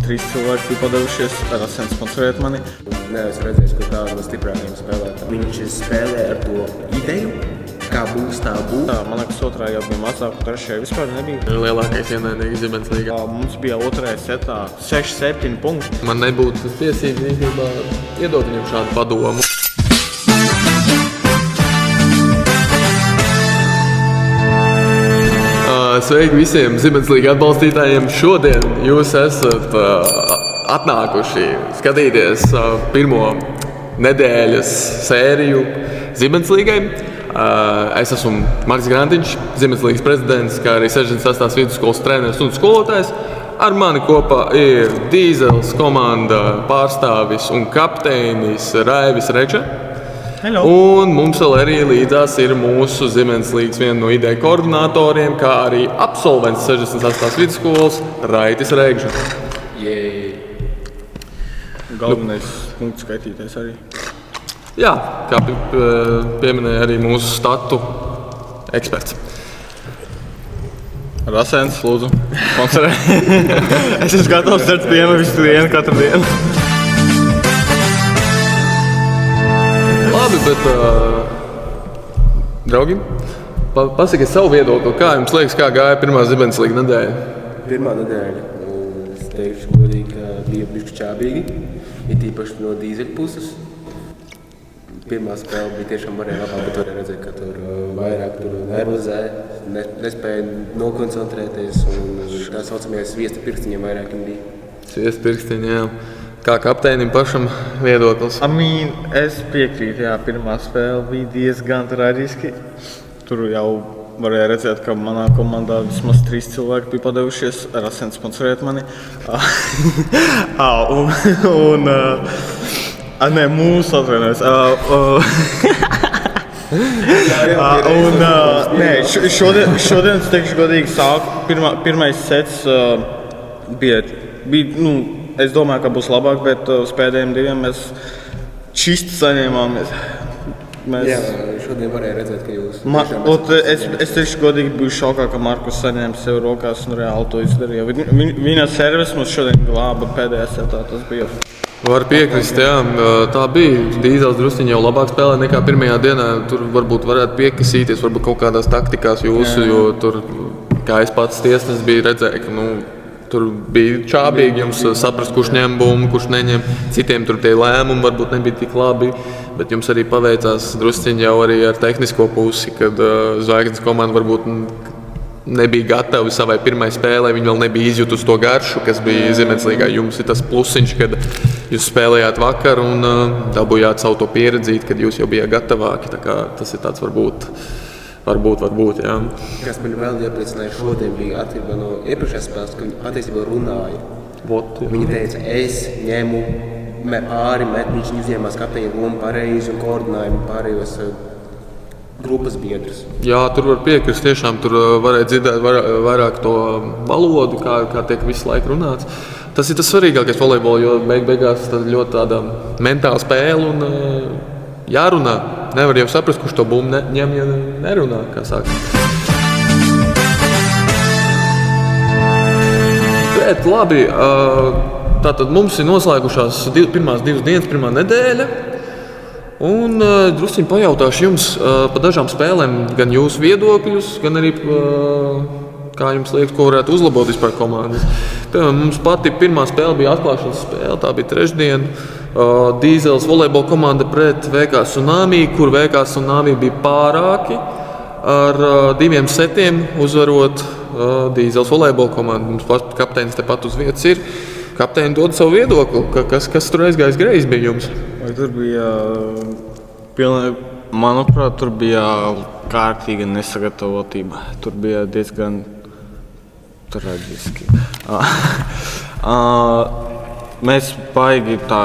3 cilvēki bija padevušies ar asins sponsorēt mani. Neesmu redzējis, ka kādu no stiprākajiem spēlētājiem. Viņš spēlē ar to ideju, kā būs, tā būs. Man liekas, otrā jau bija mazāk, un trešajā vispār nebija. Lielākais ienaidnieks Zibens līgā. Mums bija otrajā setā 6-7 punkti. Man nebūtu tiesīgi īstenībā iedot viņam šādu padomu. Sveiki visiem Zibens līga atbalstītājiem. Šodien jūs esat atnākuši skatīties pirmo nedēļas sēriju Zibens līgai. Es esmu Marks Grantiņš, Zibens līgas prezidents, kā arī 68. vidusskolas treneris un skolotājs. Ar mani kopā ir Dīzels komanda pārstāvis un kapteinis Raivis Rekša. Hello. Un mums vēl arī līdzās ir mūsu Zibens līgas viena no ideju koordinatoriem, kā arī absolvents 68. vidusskolas Raitis Rekša. Galvenais punkts skaitīties arī. Jā, kā pieminēja arī mūsu statu eksperts. Ar asins, lūdzu, sponsorē. Es esmu gatavs dzert pienu visu dienu, katru dienu. Labi, bet, draugi, pasakiet savu viedokli. Kā jums liekas, kā gāja pirmā Zibens līga nedēļa? Pirmā nedēļa, es teikšu godīgi, ka bija bišķi čābīgi, it īpaši no Dīzeļa puses. Pirmā spēle bija tiešām varēja labāk, bet varēja redzēt, ka tur vairāk nervozē, nespēja nokoncentrēties un tā saucamajā sviesta pirkstiņiem vairāk bija. Sviesta pirkstiņi, jā. Kā kapteinim pašam viedoklis? Es piekrītu, jā, pirmā spēle bija diezgan traģiski. Tur jau varēja redzēt, ka manā komandā vismaz 3 cilvēki bija padevušies ar asins sponsorēt mani. Nē, mūsu atvainojas. Šodien es teikšu godīgi pirmais sets bija, es domāju, ka būs labāk, bet uz pēdējiem diviem mēs čisti saņēmāmies. Jā, šodien varēja redzēt, ka jūs... Es teikšu godīgi biju šokā, ka Markus saņēma sev rokās un reāli to izdarīja. Viņa servis mums šodien glāba pēdējā setā, tas bija. Var piekrist, jā. Tā bija. Dīzels drusciņi jau labāk spēlē nekā pirmajā dienā. Tur varbūt varētu piekasīties, varbūt kaut kādās taktikās jūsu, jo tur, kā es pats tiesnesis biju redzēju, ka tur bija čābīgi jums saprast, kurš ņem bumbu, kurš neņem. Citiem tur tie lēmumi varbūt nebija tik labi, bet jums arī paveicās drusciņi jau arī ar tehnisko pusi, kad Zvaigznes komanda varbūt nebija gatavi savai pirmai spēlē, viņi vēl nebija izjutusi to garšu, kas bija Zibens līgā. Jums ir tas plusiņš, kad jūs spēlējāt vakar un dabūjāt savu to pieredzīt, kad jūs jau bijāt gatavāki. Tā kā tas ir tāds varbūt, jā. Kas man vēl iepriecināja šodien bija attība no iepriekšējās spēles, ka viņi patiesībā runāja. Viņi teica, es ņemu pāri, viņš uzņēmās kapteiņa lomu pareizi un koordinājumu pārējos grupas biedrus. Jā, tur var piekrist, tiešām tur varēja dzirdēt vairāk to valodu, kā tiek visu laiku runāts. Tas ir tas svarīgākais volejbolā, jo beigās ļoti tāda mentāla spēle un jārunā. Nevar jau saprast, kurš to bumbu ņem, ja nerunā, kā saka. Bet labi, tātad mums ir noslēgušās pirmās 2 dienas, pirmā nedēļa. Un drusciņi pajautāšu jums pa dažām spēlēm, gan jūsu viedokļus, gan arī kā jums liekas, ko varētu uzlabot vispār komandas. Piemēram, mums pati pirmā spēle bija atklāšanas spēle, tā bija trešdien. Dīzels volejbola komanda pret VK Tsunami, kur VK Tsunami bija pārāki ar 2 setiem uzvarot Dīzels volejbola komandu. Mums pats kapteinis tepat uz vietas ir. Kapteini dod savu viedokli, kas tur aizgājis greizi bija jums? Tur bija, manuprāt, tur bija kārtīga nesagatavotība. Tur bija diezgan traģiski. Mēs baigi tā,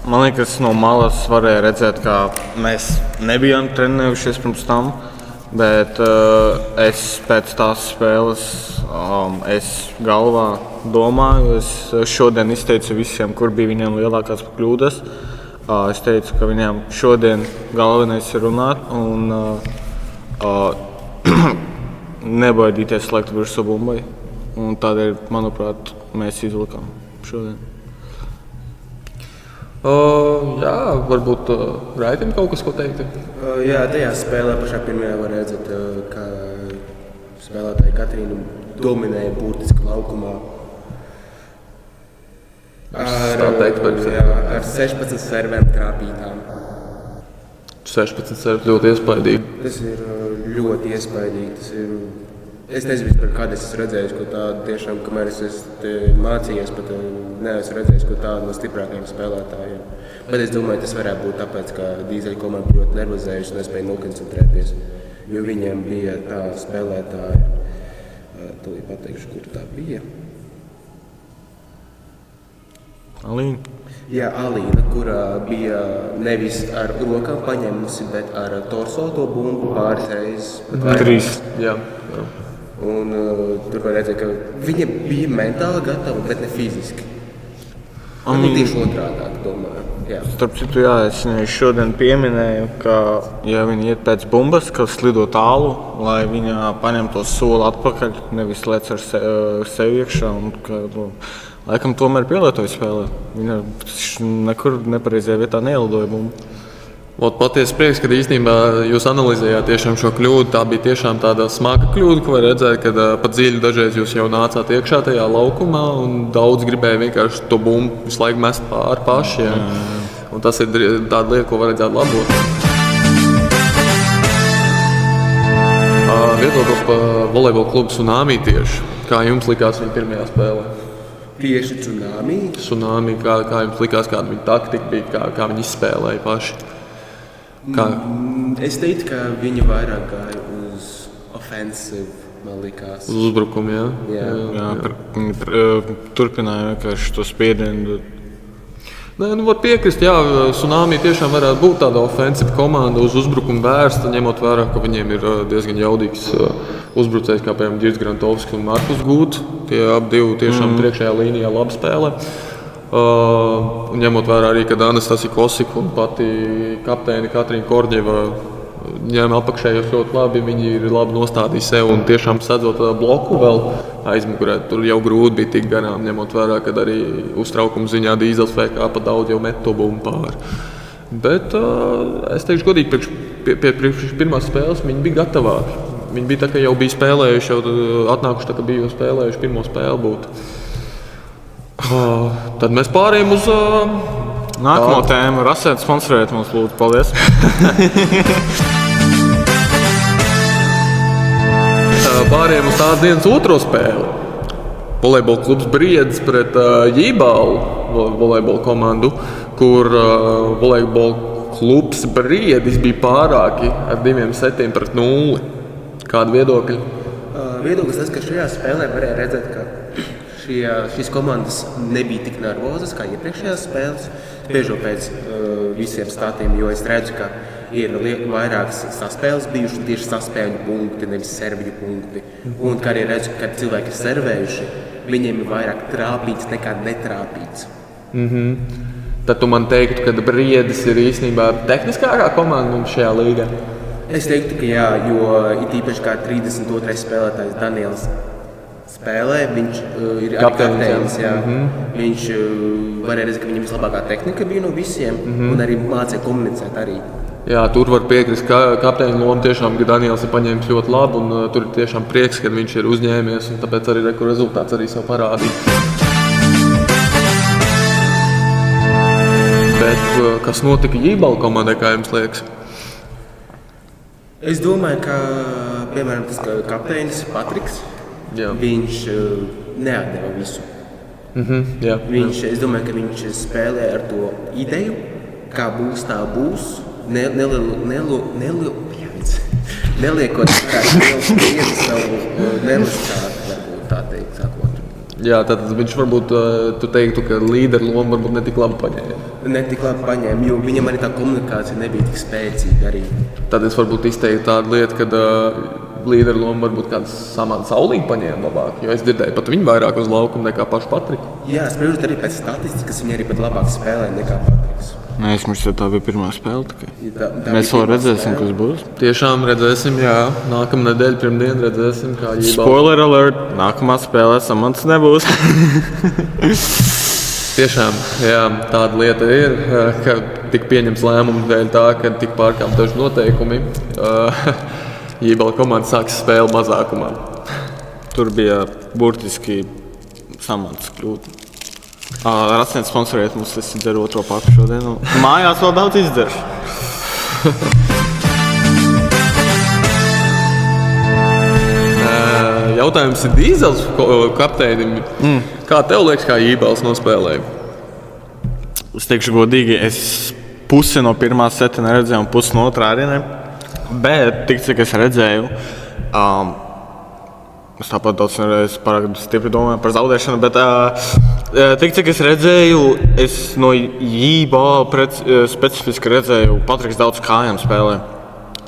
man liekas, no malas varēja redzēt, ka mēs nebijām trenējušies pirms tam, bet es pēc tās spēles, es galvā domāju, es šodien izteicu visiem, kur bija viņiem lielākās kļūdas. Es teicu, ka viņiem šodien galvenais ir runāt un nebaidīties slēgt virsū bumbai. Un tādēļ, manuprāt, mēs izlikām. šodien. Jā, varbūt Raitim kaut kas, ko teikt. Jā, tajā spēlē pašā pirmajā var redzēt, ka spēlētāji Katrīnu dominēja būtiski laukumā. Ar 16 servēm trāpītām. 16 servis ļoti iespaidīgi. Tas ir ļoti iespaidīgi. Es nezinu, kāda es esmu redzējis, ko tādu tiešām, kamēr es esmu mācījies, pat neesmu redzējis, ko tādu no stiprākajiem spēlētājiem. Bet es domāju, tas varētu būt tāpēc, ka dīzeļu komanda ļoti nervozējuši un nespēja nokoncentrēties, jo viņiem bija tā spēlētāja, tūlīt pateikšu, kur tā bija. Alīna. Jā, Alīna, kurā bija nevis ar rokām paņēmusi, bet ar torso to bumbu pāris reizes. 3. Jā. Un tur var redzēt, ka viņa bija mentāli gatava, bet ne fiziski. Tieši otrādāk, domāju. Jā. Starp citu, jā, es viņai šodien pieminēju, ka, ja viņa iet pēc bumbas, kas lido tālu, lai viņa paņem to soli atpakaļ, nevis lec ar sevi iekšā. Un, ka, laikam tomēr pielietoja spēlē. Viņa nekur nepareizajā vietā neielidoja bumbu. Patiesi prieks, ka īstenībā jūs analizējāt tiešām šo kļūdu. Tā bija tiešām tāda smaga kļūda, ko var redzēt, kad pat dziļi dažreiz jūs jau nācāt iekšā tajā laukumā un daudz gribēja vienkārši to bumbu visu laiku mest pāri paši. Un tas ir tāda lieta, ko vajadzētu labot. Viedoklis par volejbola klubu Tsunami tieši. Kā jums likās viņa pirmajā spēlē? Tieši Tsunami, kā jums likās, kāda viņa taktika bija, kā viņi izspēlēja paši? Es teiktu, ka viņi vairāk gāja uz offensive, man likās. Uz uzbrukumu, jā. Turpināja vienkārši to spiedienu. Nē, var piekrist, jā, Tsunami tiešām varētu būt tāda ofensiva komanda uz uzbrukumu vērsta, ņemot vērā, ka viņiem ir diezgan jaudīgs uzbrucējs, kā piemēram Girds Grantovskis un Markus Gūts. Tie abi divi tiešām priekšējā līnijā labi spēlē. Ņemot vērā arī, ka Anastasija Kosika un pati kapteine Katrīna Korģeva ņem apakšējos ļoti labi. Viņi ir labi nostādījuši sev un tiešām sadzot bloku vēl aizmugurē. Tur jau grūti bija tik garām, ņemot vērā, ka arī uztraukuma ziņā Dīzels VK pat daudz jau met to bumbu pāri. Bet es teikšu godīgi, priekš pirmās spēles viņi bija gatavāki. Viņi bija tā, ka jau bija spēlējuši, jau atnākuši tā, ka bija jau spēlējuši pirmo spēli būt. Tad mēs pārējām uz nākamo tēmu. Rasēt, sponsorēt mums, lūdzu. Paldies! Pārējām uz tās dienas otro spēli. Volejbola klubs Briedis pret Jībalu volejbola komandu, kur volejbola klubs Briedis bija pārāki ar 2 setiem pret 0. Kādi viedokļi? Viedoklis tas, ka šajā spēlē varēja redzēt, ka šīs komandas nebija tik nervozas kā iepriekšējās spēles. Biežo pēc visiem statiem, jo es redzu, ka ir vairākas saspēles bijušas tieši saspēļu punkti, nevis serviju punkti. Un kā arī redzu, ka cilvēki ir servējuši, viņiem ir vairāk trāpīts nekā netrāpīts. Tad tu man teiktu, ka Briedis ir īstenībā tehniskākā komanda mums šajā līgā? Es teiktu, ka jā, jo it īpaši kā 32. spēlētājs Daniels spēlē, viņš ir kapteinis. Viņš varēja redzēt, ka viņam vislabākā tehnika bija no visiem un arī mācīja komunicēt arī. Jā, tur var piekrist, ka kapteiņa loma tiešām, ka Daniels ir paņēmis ļoti labu un tur ir tiešām prieks, ka viņš ir uzņēmies un tāpēc arī rezultāts arī sev parādīja. Bet kas notika Jībala komandai, kā jums liekas? Es domāju, ka, piemēram, tas kapteinis Patriks, viņš neatdeva visu. Es domāju, ka viņš spēlē ar to ideju, kā būs, tā būs, neliekot savu neliskāt, varbūt tā teikt, sakot. Jā, tad viņš varbūt, tu teiktu, ka līderu lomu varbūt netik labi paņēma. Netik labi paņēma, jo viņam arī tā komunikācija nebija tik spēcīga arī. Tad es varbūt izteiktu tādu lietu, kad līderu lomu varbūt kāds Samanta Saulīņa paņēma labāk, jo es dzirdēju pat viņu vairāk uz laukumu nekā pašu Patriku. Jā, spriežot arī pēc statistikas, viņi arī pat labāk spēlē nekā Patriks. Nē, es domāju, ka tā bija pirmā spēle tikai. Mēs vēl redzēsim, kas būs. Tiešām redzēsim, jā. Nākamā nedēļa, pirmdien redzēsim, kā Jībala. Spoiler alert! Nākamā spēlē Samants nebūs. Tiešām, jā, tāda lieta ir, ka tika pieņemts lēmums dēļ tā, ka tika pārkāpti daži noteikumi. Jībala komanda sāks spēli mazākumā. Tur bija burtiski samantas kļūda. Racnieks sponsorēt mums, es dzeru otro paku šodien. Mājās vēl daudz izdzeršu. Jautājums ir Dīzels kapteinim. Kā tev liekas, kā Jībals nospēlēja? Es teikšu godīgi, es pusi no pirmā seta neredzēju un pusi no otrā arī ne. Bet tik cik es redzēju, es tāpat daudz nereiz pārāk stipri domāju par zaudēšanu, bet tik cik es redzēju, es no Jībala specifiski redzēju, Patriks daudz kājām spēlē.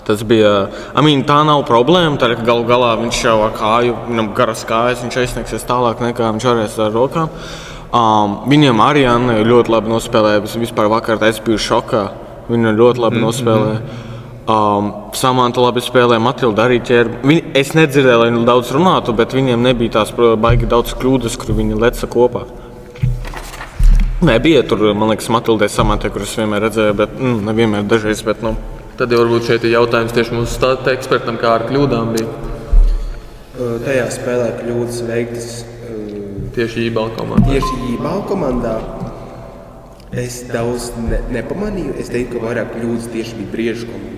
Tas bija, tā nav problēma, tā ir, ka galu galā viņš jau ar kāju, viņam garas kājas, viņš aizsniegsies tālāk nekā viņš varēs ar rokām. Viņiem arī Anna ļoti labi nospēlēja, vispār vakar es biju šokā, viņa ļoti labi nospēlēja. Samanta labi spēlēja, Matilda arī ķēra. Es nedzirdēju, lai viņi daudz runātu, bet viņiem nebija tās baigi daudz kļūdas, kur viņi leca kopā. Nebija tur, man liekas, Matildai Samantai, kuras vienmēr redzēju, bet nevienmēr dažreiz, bet Tad jau varbūt šeit ir jautājums tieši mūsu stāta ekspertam, kā ar kļūdām bija. Tajā spēlē kļūdas veiktas Tieši Jībala komandā. Es daudz nepamanīju. Es teiktu, ka vairāk kļūdas tieši bija Briežu komandā.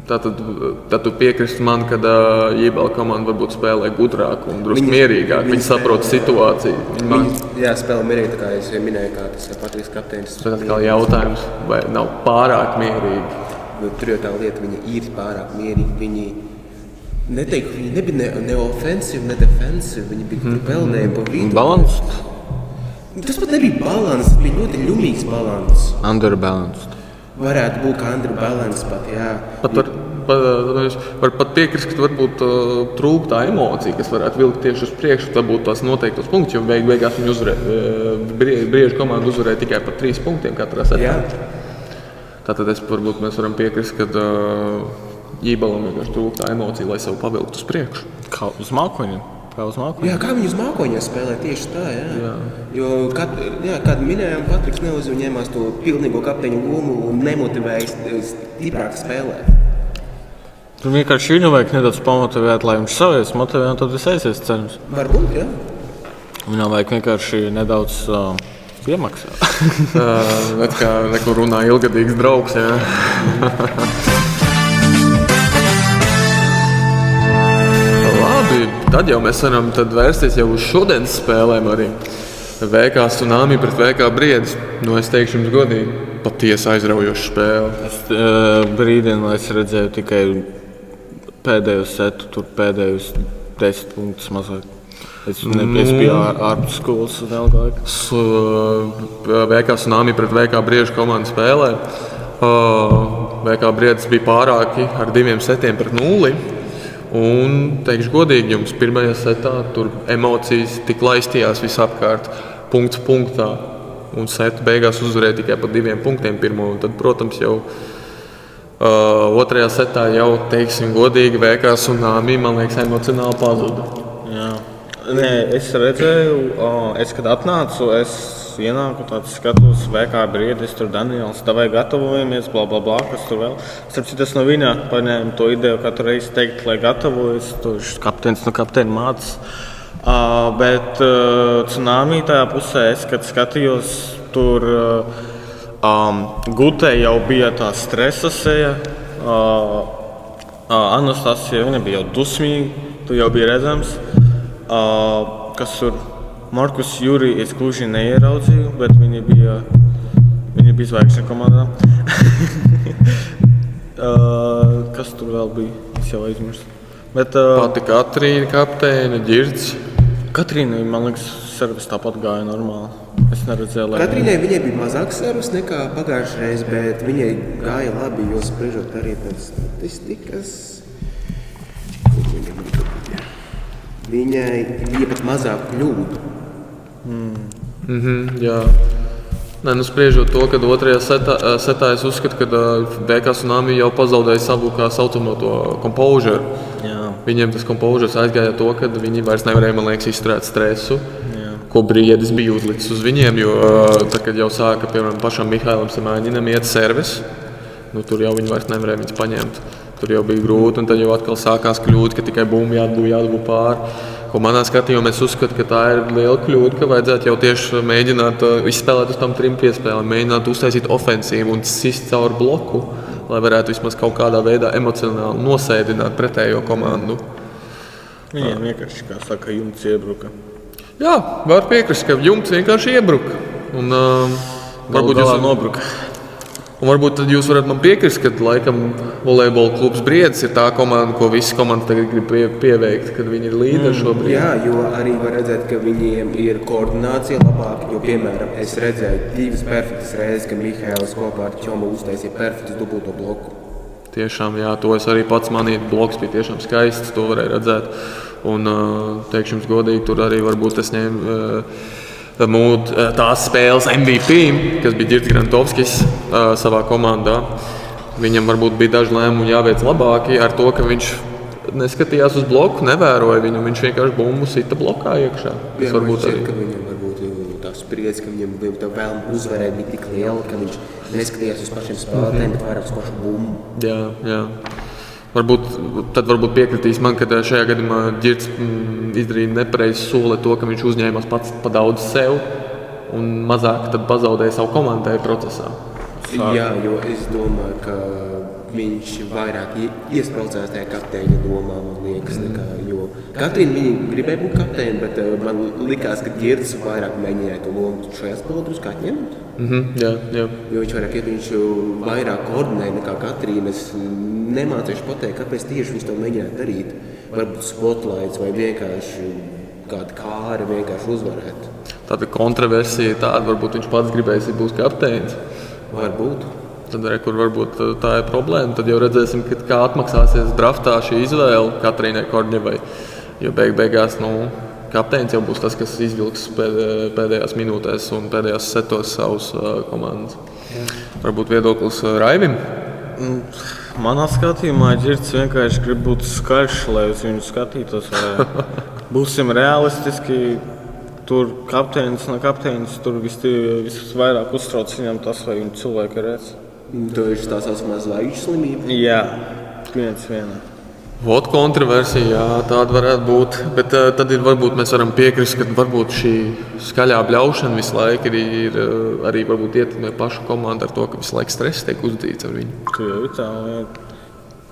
Tad tu piekristi man, ka Jībala komanda varbūt spēlē gudrāk un drusku mierīgāk. Viņi saprot situāciju. Viņi spēlē mierīgi, tā kā es jau minēju, kā tas Patriks kapteinis. Tas atkal jautājums, vai nav pārāk mierīgi? Tur jau tā lieta, viņi ir pārāk mierīgi. Viņi neteiktu, viņi nebija ne offensive, ne defensive. Viņi bija pelnēji pa vidu. Balans? Tas pat nebija balans, tas bija ļoti ļumīgs balans. Underbalanced. Varētu būt kā underbalance pat, jā. Var pat piekrist, ka varbūt trūk tā emocija, kas varētu vilkt tieši uz priekšu, tad būtu tās noteiktos punktus, jo beigās viņi Briežu komanda uzvarēja tikai par 3 punktiem katrā setā. Tātad varbūt mēs varam piekrist, ka Jībalam vienkārši trūk tā emocija, lai sev pavilktu uz priekšu. Kā uz mākoņiem? Jā, kā viņi uz mākoņiem spēlē, tieši tā, jā. Jo, kad minējām, Patriks Neuzi ņēmās to pilnīgo kapteiņu lomu un nemotivēja stiprāk spēlēt. Tur vienkārši viņu vajag nedaudz pamotivēt, lai viņš savies motivē, un tad viss aizies cerams. Varbūt, jā. Viņam vajag vienkārši nedaudz piemaksāt. Kā nekur runā ilgadīgs draugs, jā. Tad jau mēs varam vērsties jau uz šodienas spēlēm arī. VK Tsunami pret VK Briedis. Es teikšu jums godīgi, patiesi aizraujoša spēle. Brīdinu es redzēju tikai pēdējo setu, tur pēdējos 10 punktus mazāk. Es biju ārpus skolas vēl laiku. VK Tsunami pret VK Briežu komandu spēlē. VK Briedis bija pārāki ar 2 setiem pret 0. Un, teikšu godīgi, jums pirmajā setā tur emocijas tik laistījās visapkārt, punkts punktā. Un setu beigās uzvarēja tikai par 2 punktiem pirmo. Un tad, protams, jau otrajā setā jau, teiksim godīgi, VK Tsunami, man liekas, emocionāli pazuda. Jā. Nē, es redzēju, kad atnācu, es ienāku, tāds skatos, VK Briedis, tur Daniels, davai gatavojamies, blablabla, kas tur vēl. Starp citu, es no viņa paņēmu to ideju katru reizi teikt, lai gatavojas, tur kapteinis no kapteina mācas. Bet Tsunami tajā pusē, kad skatījos, tur Gutē jau bija tā stresa seja. Anastasija, viņa bija jau dusmīga, tu jau bija redzams. Kas tur Markus Juri es gluži neieraudzīju, bet viņi bija zvaigžņu komandā. Kas tur vēl bija? Es jau aizmirstu. Pati Katrīna kapteine, Ģirds. Katrīna, man liekas, servis tāpat gāja normāli. Es neredzēju, lai... Katrīnai viņai bija mazāk servis nekā pagājušajā reizē, bet viņai gāja labi, jo spriežot arī pēc statistikas. Viņai bija pat mazāk kļūdu. Jā. Spriežot to, ka otrajā setā es uzskatu, ka VK Tsunami jau pazaudēja savu kā saucamo to composure. Jā. Viņiem tas composure aizgāja to, ka viņi vairs nevarēja, man liekas, izturēt stresu. Jā. ko Briedis bija uzlicis uz viņiem, jo tad, kad jau sāka, piemēram, pašam Mihailam Semāņinam iet servis, tur jau viņi vairs nevarēja viņus paņemt. Tur jau bija grūti, un tad jau atkal sākās kļūda, ka tikai bumbu jādabū pāri. Ko manā skatījumā es uzskatu, ka tā ir liela kļūda, ka vajadzētu jau tieši mēģināt izspēlēt uz tam 3 piespēlēm, mēģināt uztaisīt ofensīvu un sist caur bloku, lai varētu vismaz kaut kādā veidā emocionāli nosēdināt pretējo komandu. Viņiem vienkārši, kā saka, jumts iebruka. Jā, var piekrist, ka jumts vienkārši iebruka. Un varbūt jūs nobruka. Un varbūt tad jūs varat man piekrist, ka laikam volejbola klubs Briedis ir tā komanda, ko visi komanda tagad grib pieveikt, kad viņi ir līderi šobrīd. Jā, jo arī var redzēt, ka viņiem ir koordinācija labāka, jo, piemēram, es redzēju 2 perfektas reizes, ka Mihails kopā ar Čomu uztaisīja perfektas dubulto bloku. Tiešām, jā, to es arī pats manīju, bloks bija tiešām skaists, to varēja redzēt. Un, teikšu jums godīgi, tur arī varbūt es ņēmu tās spēles MVP, kas bija Girts Grantovskis savā komandā. Viņam varbūt bija daži lēmumi jāveic labāki ar to, ka viņš neskatījās uz bloku, nevēroja viņu, viņš vienkārši bumbu sita blokā iekšā. Jā, varbūt arī, ka viņam varbūt tā spriedze, ka viņam tā vēlme uzvarēt bija tik liela, ka viņš neskatījās uz pašiem spēlētājiem, bet vairāk uz pašu bumbu. Jā. Varbūt piekritīs man, ka šajā gadījumā Girts izdarīja nepareizu soli to, ka viņš uzņēmās pats pa daudz sev un mazāk pazaudēja savu komandai procesā. Jā, jo es domāju, ka viņš vairāk iespraucās tajā kapteiņa domā, man liekas. Jo Katrīna viņa gribēja būt kapteini, bet man likās, ka Girts vairāk mēģināja to lomu šajā spēlē drusku atņemt. Jā. Jo viņš vairāk koordinēja nekā Katrīna. Es nemācīšu pateikt, kāpēc tieši viņš to mēģināja darīt. Varbūt spotlights vai vienkārši kāda kāra vienkārši uzvarēt. Tāda kontroversija tāda, varbūt viņš pats gribēs būt kapteinis. Varbūt. Tad arī, kur varbūt tā ir problēma, tad jau redzēsim, kā atmaksāsies draftā šī izvēle Katrīnai Korņevai. Jo beigās kapteinis jau būs tas, kas izvilks pēdējās minūtēs un pēdējās setos savus komandas. Varbūt viedoklis Raivim? Manā skatījumā Girts vienkārši grib būt skaļš, lai uz viņu skatītos. Būsim realistiski. Tur kapteinis, tur visvairāk uztrauc viņam tas, vai viņu cilvēku redz. To ir tā saucamā zvaigžņu slimība? Jā, viens vienā. Vot kontroversija, jā, tāda varētu būt. Bet tad varbūt mēs varam piekrist, ka varbūt šī skaļā bļaušana visu laiku ir arī ietekmē pašu komandu ar to, ka visu laiku stress tiek uzdzīts ar viņu. Tu jau tā,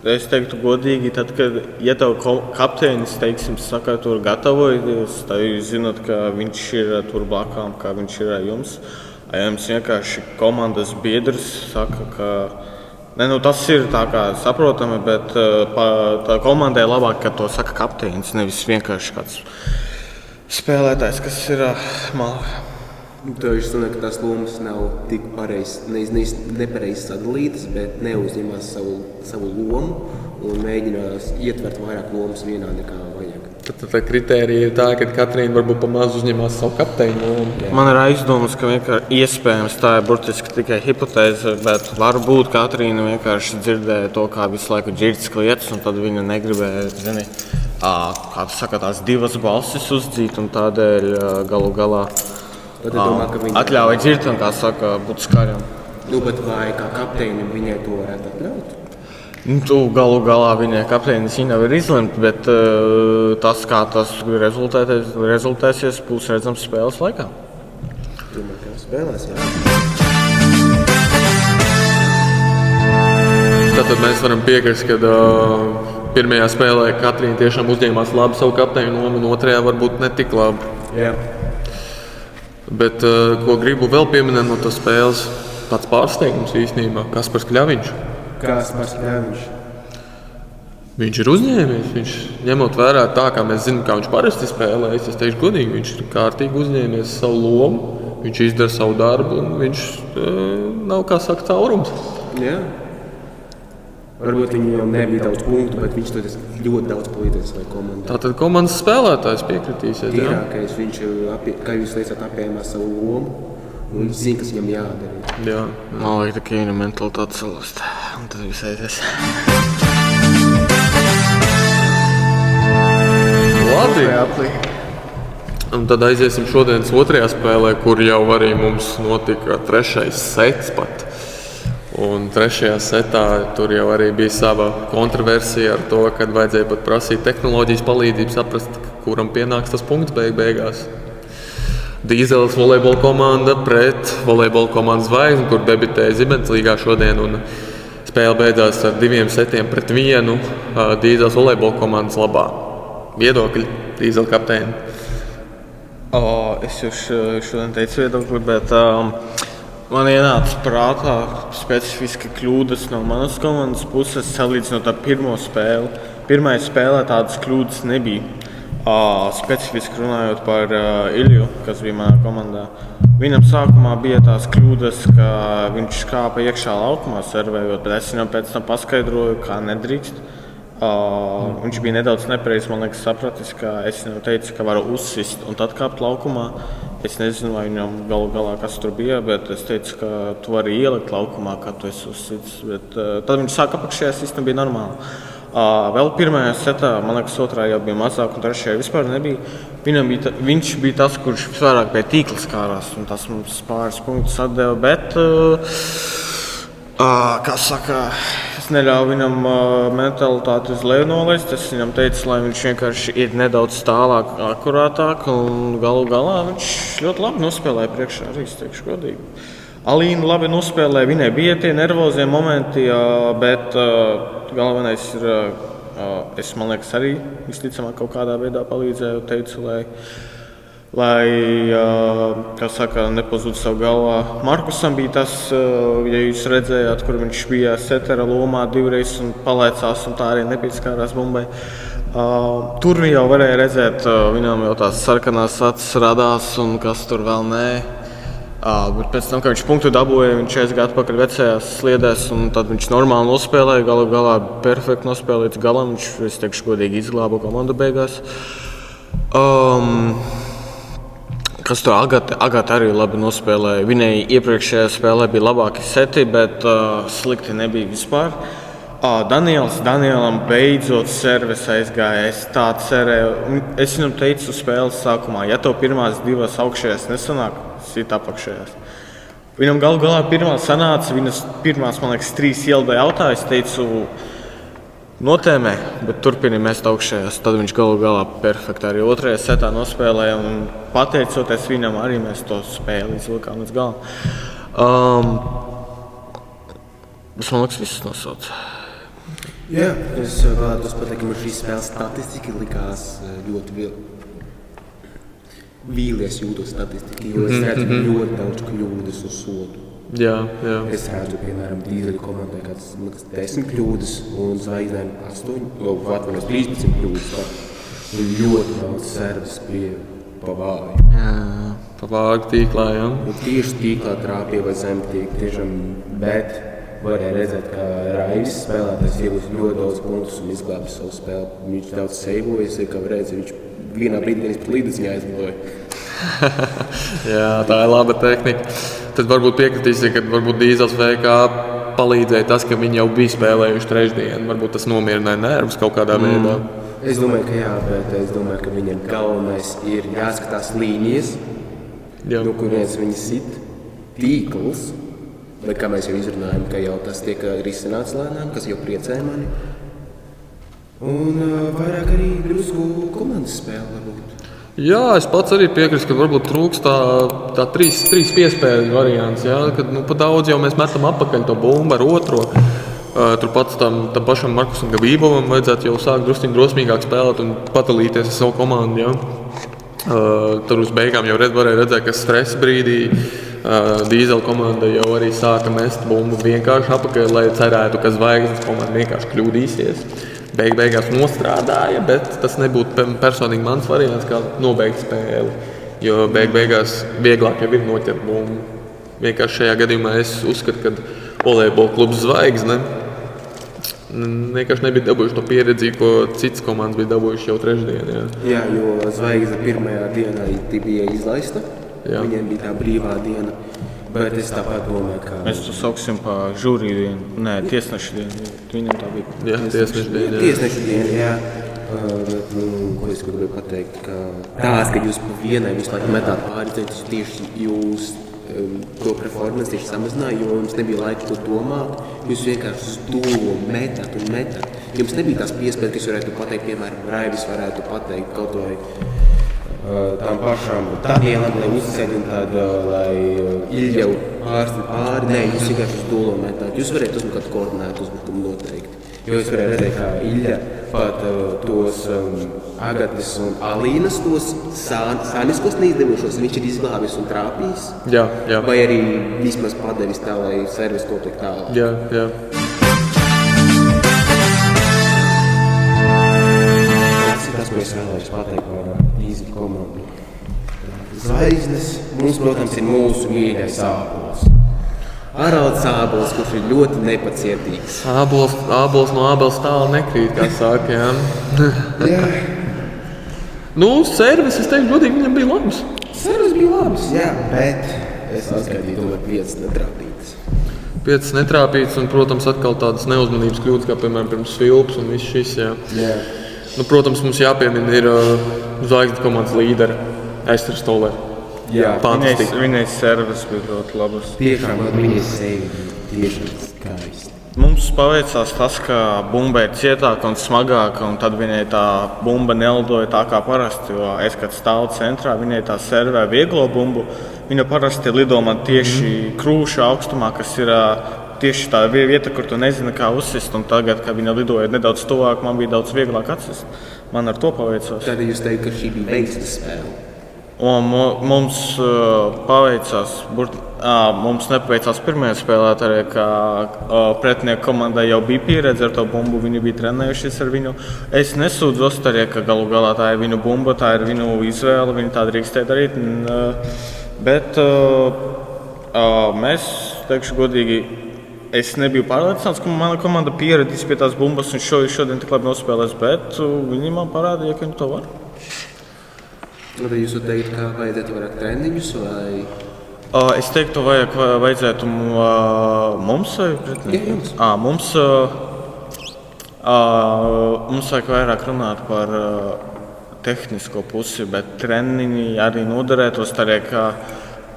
es teiktu godīgi, tad, kad tev kapteinis, saka, tur gatavojas, tad jūs zināt, ka viņš ir tur blakām, kā viņš ir ar jums. Ja jums vienkārši komandas biedrs saka, ka tas ir tā kā saprotami, bet tā komandai labāk, ka to saka kapteinis, nevis vienkārši kāds spēlētājs, kas ir malā. Viņš zina, ka tās lomas nav tik nepareizi sadalītas, bet neuzņemās savu lomu un mēģinās ietvert vairāk lomas vienā nekā vajag. Tad tā kritērija ir tā, ka Katrīna varbūt pamaz uzņemās savu kapteiņu lomu. Man ir aizdomas, ka vienkārši iespējams tā ir burtiski tikai hipotēze, bet varbūt Katrīna vienkārši dzirdēja to, kā visu laiku Girts kliedz, un tad viņa negribēja, kā saka, tās 2 balsis uzdzīt, un tādēļ galu galā atļauj Girtam, kā saka, būt skaļam. Bet vai kā kapteinim viņai to varētu atļaut? Galu galā viņai kapteinis viņa jau ir izlemta, bet tas, kā tas rezultēsies, būs redzams spēles laikā. Domāju, ka spēlēs, jā. Tātad mēs varam piekrist, ka pirmajā spēlē Katrīna tiešām uzņēmās labu savu kapteiņu lomu, un otrajā varbūt ne tik labi. Jā. Bet ko gribu vēl pieminēt no tās spēles, tāds pārsteigums īstenībā, Kaspars Kļaviņš. Viņš ir uzņēmies, viņš ņemot vērā tā, kā mēs zinām, kā viņš parasti spēlējas, es teikšu godīgi, viņš ir kārtīgi uzņēmies savu lomu, viņš izdara savu darbu un viņš nav, kā saka, caurums. Jā. Varbūt viņam nebija daudz punktu, bet viņš to ļoti daudz palīdzēs savai komandai. Tātad komandas spēlētājs piekritīsies, jā? Tīrākais, viņš, kā jūs teicāt, apējamās savu lomu. Un viņš zina, kas viņam jādara. Jā. Man liekas, ka viņa mentalitāte salast. Un tad viss aizies. Labi. Un tad aiziesim šodienas otrajā spēlē, kur jau arī mums notika trešais sets pat. Un trešajā setā tur jau arī bija sava kontroversija ar to, kad vajadzēja pat prasīt tehnoloģijas palīdzību, saprast, kuram pienāks tas punkts beigās. Dīzeles volejbola komanda pret volejbola komandas Zvaigzne, kur debitēja Zibenslīgā šodien. Un spēle beidzās ar 2-1 Dīzeles volejbola komandas labā. Viedokļi Dīzela kapteini. Es jau šodien teicu viedokli, bet man ienāca prātā specifiski kļūdas no manas komandas puses, salīdzinot ar pirmo spēli. Pirmajā spēlē tādas kļūdas nebija. Specifiski runājot par Ilju, kas bija manā komandā. Viņam sākumā bija tās kļūdas, ka viņš kāpa iekšā laukumā servējot, bet es viņam pēc tam paskaidroju, kā nedrīkst. Viņš bija nedaudz nepareizi, man liekas, sapratis, ka es viņam teicu, ka varu uzsist un tad kāpt laukumā. Es nezinu, vai viņam galu galā kas tur bija, bet es teicu, ka tu vari ielikt laukumā, kad tu esi uzsits. Bet tad viņš sāka apakšējā sistēma, bija normāli. Vēl pirmajā setā, man liekas, otrā jau bija mazāk un trešajā vispār nebija. Viņš bija tas, kurš visvairāk pie tīkla skārās, un tas mums pāris punktus atdeva, bet, kā saka, es neļauju viņam mentalitāti uz leju nolaist. Es viņam teicu, lai viņš vienkārši ir nedaudz tālāk, akurātāk, un galu galā viņš ļoti labi nospēlēja priekšā, arī es teikšu godīgi. Alīna labi nospēlēja, viņai bija tie nervozie momenti, bet galvenais ir, es, man liekas, arī visticamāk kaut kādā veidā palīdzēju, teicu, lai kā saka, nepazūd savu galvā. Markusam bija tas, ja jūs redzējāt, kur viņš bija setera lomā divreiz un palaicās un tā arī nepieskārās bumbai. Tur jau varēja redzēt, viņam jau tās sarkanās acis radās un kas tur vēl nē. Bet pēc tam, kad viņš punktu dabūja, viņš aizgāja atpakaļ vecajās sliedēs un tad viņš normāli nospēlēja, galu galā perfekti nospēlēja līdz galam. Viņš, es teikšu, godīgi izglāba komandu beigās. Kas tur Agata arī labi nospēlēja. Viņai iepriekšējā spēlē bija labāki seti, bet slikti nebija vispār. Danielam beidzot servis aizgāja. Es tā cerēju. Es viņam teicu spēles sākumā, ja tev pirmās divas augšējās nesanāk, sit apakšējās. Viņam galu galā pirmā sanāca, viņas pirmās, man liekas, 3 ielda jautā. Es teicu, notēmē, bet turpini mest augšējās. Tad viņš galu galā perfekti arī otrajā setā nospēlēja. Un pateicoties viņam, arī mēs to spēli izvilkām līdz galam. Tas, man liekas, viss nosauc. Jā, es vēlētos pateikt, ka man šī spēles statistika likās ļoti vīlies jūtos statistika, jo es redzu ļoti daudz kļūdas uz sodu. Jā. Es redzu, piemēram, Dīzeļa komandai kāds 10 kļūdas un Zvaigznēm 13 kļūdas. Ļoti daudz servis bija pa vāju. Jā, pa vāgu tīklā, jā. Un tieši tīklā trāpīja vai zem tīk, tiešām, bet varēja redzēt, ka Raivis spēlētājs iegūst ļoti daudz punktus un izglāba savu spēli. Viņš daudz seivojas, kā redzēt, viņš vienā brīdī pat līdziņā aizlidoja. Jā, tā ir laba tehnika. Tad varbūt piekritīsi, ka varbūt Dīzels VK palīdzēja tas, ka viņi jau bija spēlējuši trešdienu. Varbūt tas nomierināja nervus kaut kādā veidā. Es domāju, ka jā, bet es domāju, ka viņiem galvenais ir jāskatās līnijas, no kurienes viņi sit, tīkls. Bet kā mēs jau izrunājam, ka jau tas tiek risināts lēnām, kas jau priecē mani. Un vairāk arī drusku komandas spēle varbūt. Jā, es pats arī piekrītu, ka varbūt trūkst tā trīs piespēļu variants. Jā, kad pa daudz jau mēs metam atpakaļ to bumbu ar otro. Turpat tam pašam Markusam Gabībovam vajadzētu jau sākt drosmīgāk spēlēt un padalīties ar savu komandu. Jā. Tur uz beigām jau varēja redzēt, ka stresa brīdī Dīzela komanda jau arī sāka mest bumbu vienkārši apakaļ, lai cerētu, ka Zvaigznes komanda vienkārši kļūdīsies. Beigās nostrādāja, bet tas nebūtu personīgi mans variants, kā nobeigt spēli. Jo beigās vieglāk jau ir noķert bumbu. Vienkārši šajā gadījumā es uzskatu, ka volejbola klubs Zvaigzne vienkārši nebija dabūjuši to pieredzi, ko citas komandas bija dabūjuši jau trešdien. Jā, jo Zvaigzne pirmajā dienā bija izlaista. Jā. Viņiem bija tā brīvā diena, bet es tāpat domāju, ka... Mēs to sauksim pa žūriju dienu, tiesnešu dienu, viņam tā bija. Jā, tiesnešu dienu, jā. Tiesnešu dienu, jā. Ko es gribēju pateikt, ka tās, ka jūs pa vienai visu laiku metāt pāri, tieši jūs to performance tieši samazināja, jo jums nebija laika to domāt, jūs vienkārši uz to metāt un metāt. Jums nebija tās piespējas, ka jūs varētu pateikt, piemēram, Raivis varētu pateikt kaut vai tām pašām tādiem, lai uzsēd un tāda, lai Iļļau pāri, nē, jūs vienkārši uz dolo metāt. Jūs varētu uzbūt kādu koordinētu uzbrukumu noteikti. Jo es varēju redzēt, kā Iļļa pat tos Agates un Alīnas tos sāniskos neizdevušos, viņš ir izglābis un trāpījis. Jā. Vai arī vismaz padevis tā, lai servis kaut tiek tālāk. Jā. Tas ir tas, ko es vēlēšu pateikt par Dīzeļu komandu. Zvaigznes mums, protams, ir mūsu mīļais Ābols. Haralds Ābols, kurš ir ļoti nepacietīgs. Ābols no Ābels tālu nekrīt, kā saka, jā. Servis, es teiktu, godīgi, viņam bija labs. Servis bija labs, jā, bet es atskaidīju, tomēr 5 netrāpītas. 5 netrāpītas un, protams, atkal tādas neuzmanības kļūdas, kā, piemēram, pirms Filps un viss šis, jā. Protams, mums jāpiemina ir Zvaigznes komandas līderi, Ester Stoller. Jā, viņai servis bija ļoti labas. Tiešām viņai sevi tieši skaisti. Mums paveicās tas, ka bumba ir cietāka un smagāka, un tad viņai tā bumba nelidoja tā kā parasti, jo es, kad stāvu centrā, viņai tā servē vieglo bumbu, viņa parasti lido man tieši krūša augstumā, kas ir tieši tā vieta, kur tu nezini, kā uzsist, un tagad, kad viņa lidoja nedaudz tuvāk, man bija daudz vieglāk atsist. Man ar to paveicās. Tad jūs teikt, ka šī bija veiksmes spēle. Un mums paveicās, mums nepaveicās pirmajā spēlē, arī, ka pretinieku komandai jau bija pieredze ar to bumbu, viņi bija trenējušies ar viņu. Es nesūdzos arī, ka galu galā tā ir viņu bumba, tā ir viņu izvēle, viņi tā drīkstēja darīt. Bet mēs, teikšu godīgi, es nebiju pārliecināts, ka mana komanda pieredīs pie tās bumbas un šodien tik labi nospēlēs, bet viņi man parādīja, ka viņi to var. Tad jūs teikt, ka vajadzētu vairāk treniņus vai? Es teiktu, vajadzētu mums vai pretiniekam? Mums vajag vairāk runāt par tehnisko pusi, bet treniņi arī noderētos arī, ka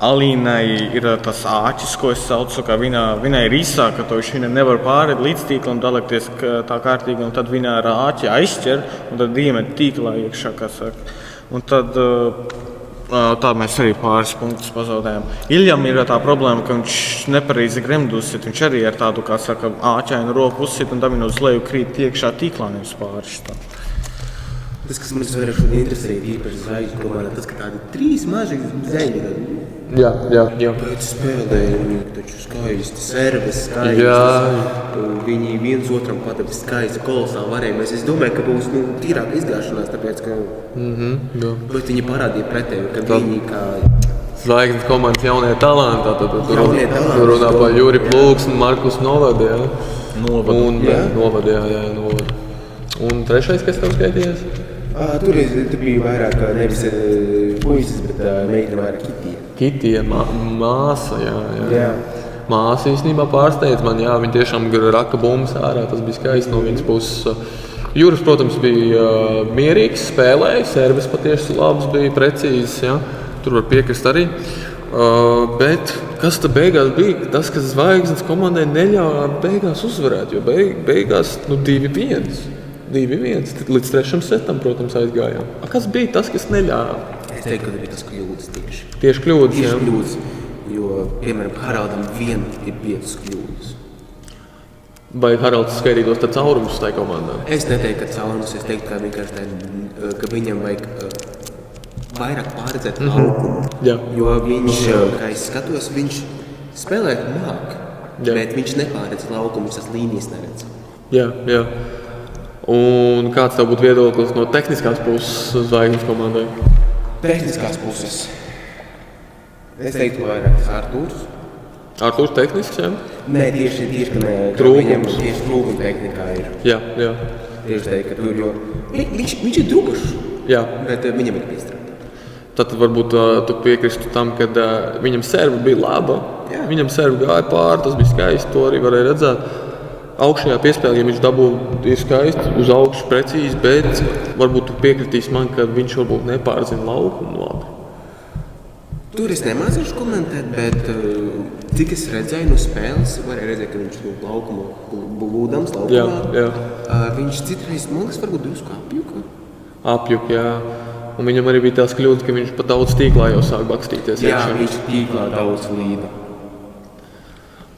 Alīnai ir tas āķis, ko es saucu, ka viņai ir īsāka, to viņa nevar pāriet līdz tīklam, dalekties tā kārtīgi, un tad viņa ar āķi aizķer, un tad iemet tīklā iekšā, kā saka. Un tad tā mēs arī pāris punktus pazaudējām. Iļļam ir tā problēma, ka viņš nepareizi gremdu uzsit. Viņš arī ar tādu, kā saka, āķainu roku uzsit, un tad viņa uz leju krīt iekšā tīklā, nevis pāris. Tas, kas man vairāk šodien interesēja, īpaši Zvaigznes komandā, tas, ka tādi 3 maži zeļi. Jā. Pēc spēlēja viņi taču skaisti, servis skaisti. Viņi viens otram padeva skaisti, kolosāli varējumais. Es domāju, ka būs tīrāka izgāšanās, tāpēc, ka bet viņi parādīja pretēju, ka viņi kā Zvaigznes komandas jaunie talanti, tur runā par Juri Plūks un Markus Novadi, jā. Novadi. Un trešais, kas tev skaitījies? Tur bija vairāk nevis puisis, bet meitene vairāk Kitija. Kitija, māsa, jā. Māsa īstenībā pārsteidz man, jā, viņa tiešām raka bumbas ārā, tas bija skaisti no viņas puses. Juris, protams, bija mierīgs, spēlēja, servis patiesi labs, bija precīzs, jā. Tur var piekrist arī. Bet kas tad beigās bija? Tas, kas Zvaigznes komandai neļāva beigās uzvarēt, jo beigās 2-1. 2-1, līdz 3. setam, protams, aizgājām. Kas bija tas, kas neļāva? Es teiktu, ka bija tas kļūdas tieši. Tieši kļūdas, jā. Kļūdas, jo, piemēram, Haraldam vien ir 5 kļūdas. Vai Haralds skaidītos tā caurumus tai komandai? Es neteiktu, ka caurumus, es teiktu, ka vienkārši ka viņam vajag vairāk pārredzēt laukumu. Jo viņš, kā es skatos, viņš spēlēt māk, bet viņš nepārredz laukumu, viņš tās līnijas neredz. Jā. Un kāds tev būtu viedoklis no tehniskās puses Zvaigznes komandai? Tehniskās puses. Es teiktu vairāk Artūrs. Artūrs tehnisks, jā? Nē, tieši trūkums. Tieši trūkums tehnikā ir. Jā. Tieši teikt, ka tur, jo viņš ir drugašs, bet viņam ir piestrādāt. Tad varbūt tu piekristu tam, ka viņam serva bija laba. Viņam serva gāja pāri, tas bija skaisti, to arī varēja redzēt. augšējā piespēlē, ja viņš dabū ir skaisti, uz augšu precīzi, bet varbūt tu piekritīsi man, ka viņš varbūt nepārzina laukumu labi. Tur es nemācīšu komentēt, bet cik es redzēju no spēles, varēja redzēt, ka viņš laukumā būdams laukumā. Jā. Viņš citreiz, man liekas, varbūt drusku apjuka. Apjuk, jā. Un viņam arī bija tās kļūdas, ka viņš pat daudz tīklā jau sāk bakstīties. Jā, viņš tīklā daudz līda.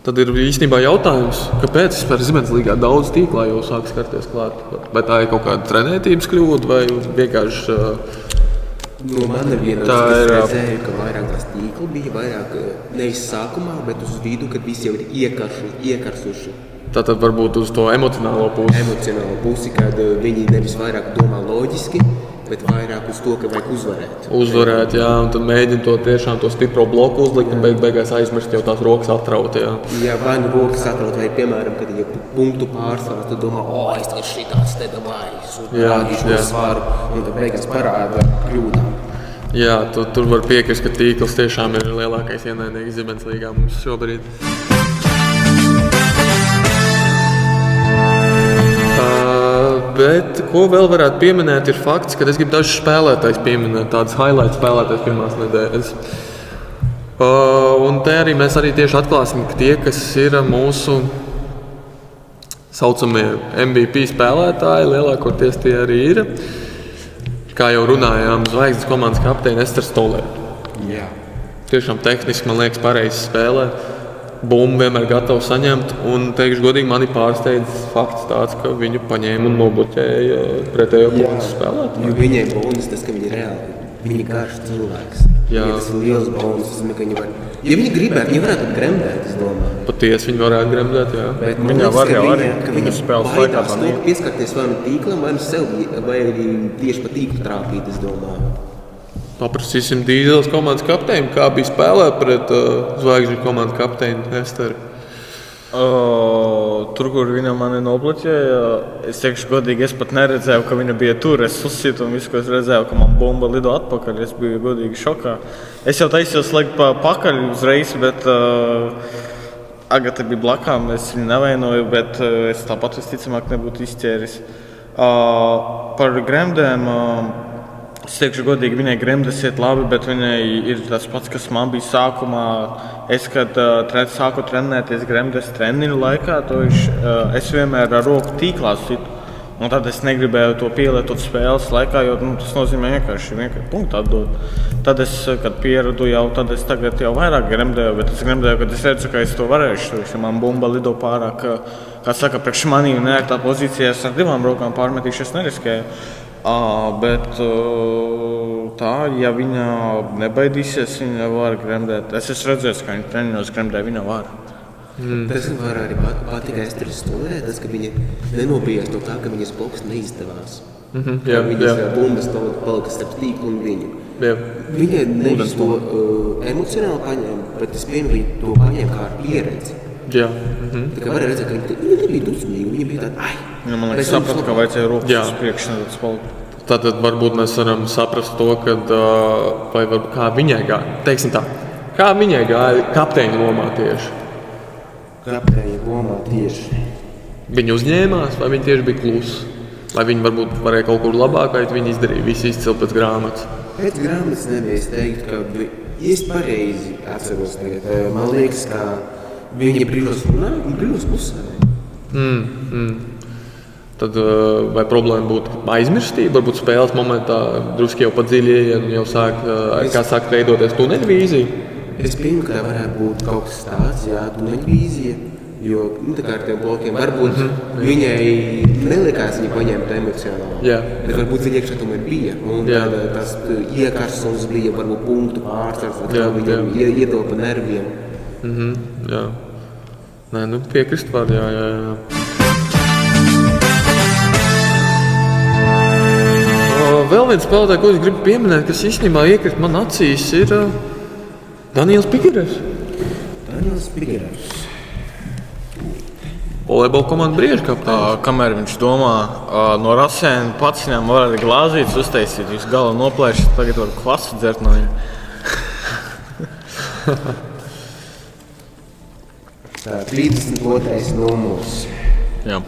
Tad ir īstenībā jautājums, kāpēc vispār Zibens līgā daudz tīklā jau sāk skarties klāt? Vai tā ir kaut kāda trenētības kļūda vai vienkārši... No mana vienas, es redzēju, ka vairāk tās tīkli bija, vairāk nevis sākumā, bet uz vidu, kad visi jau ir iekarsuši. Tātad varbūt uz to emocionālo pusi, kad viņi nevis vairāk domā loģiski, bet vairāk uz to, ka vajag uzvarēt. Uzvarēt, jā, un tad mēģina to tiešām to stipro bloku uzlikt un beigās aizmirst jau tās rokas atraut, jā. Jā, vai nu rokas atraut, vai piemēram, kad viņi punktu pārsvarā, tad domā, es tagad šitāds te davāju, rādīšu svaru, un tad beigās parāda kļūdām. Jā, tur var piekrist, ka tīkls tiešām ir lielākais ienaidnieks Zibens līgā mums šobrīd. Bet, ko vēl varētu pieminēt, ir fakts, ka es gribu dažus spēlētājus pieminēt, tādas highlight spēlētājus pirmās nedēļas. Un te arī mēs arī tieši atklāsim, ka tie, kas ir mūsu saucamie MVP spēlētāji, lielākoties tie arī ir. Kā jau runājām, zvaigznes komandas kapteini Ester Stolē. Jā. Tiešām tehniski, man liekas, pareizi spēlē. Bumbu vienmēr gatavu saņemt, un teikšu godīgi, mani pārsteidz fakts tāds, ka viņu paņēma un nobloķēja pretējo komandas spēlētāju. Jo viņai bonus tas, ka viņi ir reāli. Viņi garš cilvēks. Jā. Tas ir liels bonus. Ka viņi var... Ja viņi gribētu, viņi varētu gremdēt, es domāju. Patiesi viņi varētu gremdēt, jā. Bet Viņā var jau arī, ka viņi spēles laikā tā baidās pieskarties vai nu tīklam, vai nu sev, vai arī tieši pa tīklu trāpīt, es domāju. Paprasīsim Dīzeles komandas kapteini, kā bija spēlēt pret zvaigžņu komandas kapteini Esteru. Tur, kur viņa mani nobloķēja, es teikšu godīgi, es pat neredzēju, ka viņa bija tur. Es uzsitu un visu, ko es redzēju, ka man bumba lido atpakaļ. Es biju godīgi šokā. Es jau taisījos slēgt pakaļ uzreiz, bet Agata bija blakām. Es viņu nevainoju, bet es tāpat visticamāk nebūtu izķēris. Par gremdēm. Es teikšu godīgi, viņai gremdes iet labi, bet viņai ir tas pats, kas man bija sākumā. Es, kad sāku trenēties gremdes treniņu laikā, es vienmēr ar roku tīklā situ. Un tad es negribēju to pielietot spēles laikā, jo tas nozīmē vienkārši punktu atdot. Tad es, kad pieradu jau, tad es tagad jau vairāk gremdēju, bet es gremdēju, kad es redzu, ka es to varēšu. Ja man bumba lido pārāk, kā saka, priekš manī un nērtā pozīcijā, es ar divām rokām pārmetīšu, es neriskēju. Bet tā, ja viņa nebaidīsies, viņa var gremdēt. Es esmu redzējis, ka viņa treniņos gremdē, viņa var. Tas var arī patika Esteres Stolē, tas, ka viņa nenobijās no tā, ka viņas bloks neizdevās. Viņas bumbas palika starp tīklu un viņu. Jā. Viņa nevis to emocionāli paņēma, bet es pieņemu, viņa to paņēma kā ar pieredzi. Jā. Tā kā varēja redzēt, ka viņa nebija dusmīga, viņa bija tāda, Man liekas, sapratu, ka vajadzēja rokas uz priekšu nedaudz palikt. Tātad varbūt mēs varam saprast to, vai kā viņai gāja, teiksim tā, kā viņai gāja kapteiņa lomā tieši? Kapteiņa lomā tieši. Viņa uzņēmās, vai viņa tieši bija klusa? Vai viņa varbūt varēja kaut kur labāk, vai viņa izdarīja visu izcili pēc grāmatas? Pēc grāmatas nebija, es teiktu, ka es pareizi atceros tagad. Man liekas, ka viņa brīžos runāja un brīžos klusēja. Tad vai problēma būtu aizmirstība, varbūt spēles momentā druski jau pat dziļi ieiet un jau sāk veidoties tuneļvīzija? Es pieņemu, ka tā varētu būt kaut kas tāds, tuneļvīzija, jo tā kā ar tiem blokiem varbūt viņai nelikās viņa paņemt emocionāli, bet varbūt viņa iekšā tomēr bija. Un tas iekarsums bija varbūt punktu pārsvars, vai viņam iedopa nerviem. Jā. Nē, piekrist var, jā. Vēl viens spēlētājs, ko es gribu pieminēt, kas īstenībā iekrīt man acīs, ir Daniels Pigerevs. Daniels Pigerevs. Volejbola komanda Brieža kapteinis. Kamēr viņš domā, no rasēna pats viņam var arī glāzītes uztaisīt, jūs gala noplēšat, tagad var kvasu dzert no viņa. Tā, 32. numurs. Jā.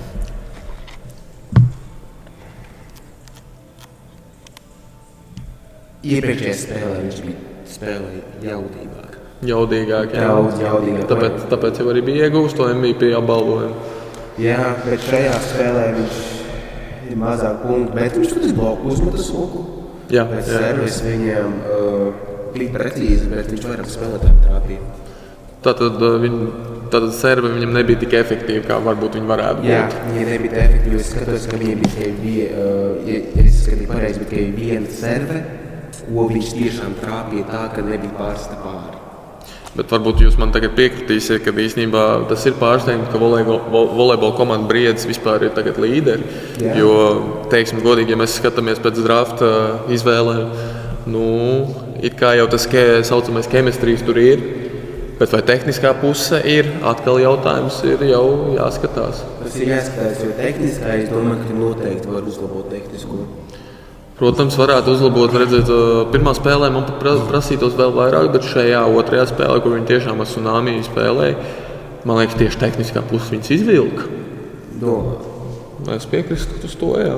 Iepriekšējā spēlē viņš spēlēja jaudīgāk. Jaudīgāk, jā. Daudz jaudīgāk. Tāpēc jau arī bija iegūst to MVP apbalvojumu. Jā, bet šajā spēlē viņš ir mazāk punktu, bet viņš tur bloku uzmeta soku. Jā, Pēc jā. servis viņam bija precīzi, bet viņš vairāk spēlētājiem trāpīja. Tātad serve viņam nebija tik efektīva, kā varbūt viņi varētu būt. Jā, viņi nebija efektīvi. Es skatos, ka viņiem bija tikai es skatīju pareizi, bet tikai viena serve, ko viņš tiešām trāpīja tā, ka nebija pārsta pāri. Bet varbūt jūs man tagad piekritīsiet, ka īstenībā tas ir pārsteigums, ka volejbola komanda Briedis vispār ir tagad līderi. Jā. Jo, teiksim godīgi, ja mēs skatāmies pēc drafta izvēlēm, it kā jau tas saucamais ķemistrijas tur ir, bet vai tehniskā puse ir, atkal jautājums ir jau jāskatās. Tas ir jāskatās, jo tehniskā es domāju, ka noteikti var uzlabot tehnisko. Protams, varētu uzlabot, redzēt, pirmā spēlē man pat prasītos vēl vairāk, bet šajā otrajā spēlē, kur viņi tiešām ar Tsunami spēlēja, man liekas, tieši tehniskā puse viņas izvilka. Domā. Es piekrītu uz to, jā.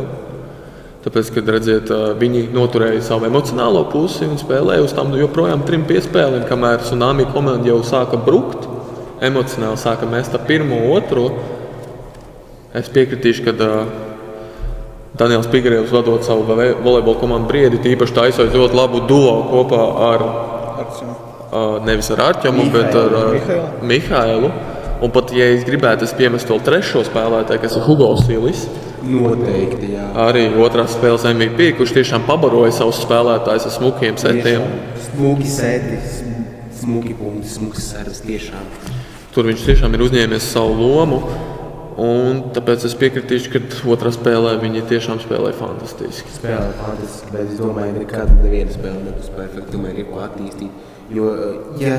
Tāpēc, kad redziet, viņi noturēja savu emocionālo pusi un spēlēja uz tām joprojām 3 piespēlēm, kamēr Tsunami komanda jau sāka brukt, emocionāli sāka mest ar pirmo, otro. Es piekritīšu, ka Daniels Pigarevs vadot savu volejbola komandu Briedi, tīpaši taisot ļoti labu duo kopā ar nevis ar Arķemu, bet ar Mihailu. Un pat, ja es gribētu, es piemestu vēl trešo spēlētāju, kas ir Hugo Silis. Noteikti, jā. Arī otrās spēles MVP, kurš tiešām pabaroja savus spēlētājus ar smukiem setiem. Smuki seti, smuki punkti, smuki servis tiešām. Tur viņš tiešām ir uzņēmies savu lomu. Un tāpēc es piekritīšu, ka otrā spēlē viņi tiešām spēlēja fantastiski. Spēlē fantastiski, bet es domāju, nekad neviena spēle nebūs perfekta, tomēr ir ko attīstīt. Jo, ja